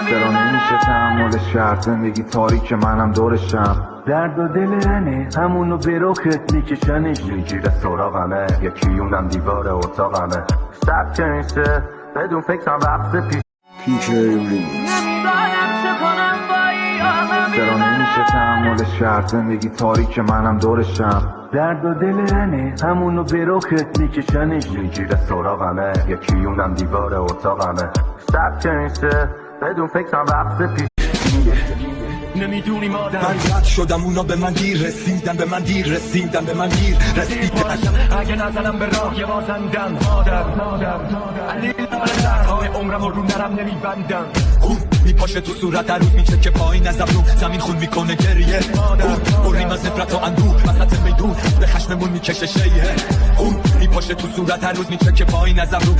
چرا نمیشه تحمل شرط زندگی تاریک منم دورشم درد و دل رنه همونو به رخت میکشنش میگیره سراغمه یکی اونم دیوار اتاقمه سبک نیسته بدون فکرم رفته پیش چرا نمیشه تحمل شرط زندگی تاریک منم دورشم درد و دل رنه همونو به رخت میکشنش میگیره سراغمه یکی اونم دیوار اتاقمه سبک نیسته بدون فکرم رفته پیش نمیدونی مادر من رد شدم اونا به من دیر رسیدن به من دیر رسیدن به من دیر رسیدن اگه نزنم به راه یه بازندم مادر علی درهای عمرم و رو نرم نمیبندم خون میپاشه تو صورت هر روز میچه که پایین ازم رو زمین خون میکنه گریه بریم از نفرت و اندوه وسط میدون به خشممون میکشه شیه خون میپاشه تو صورت هر روز میچه که پایین ازم رو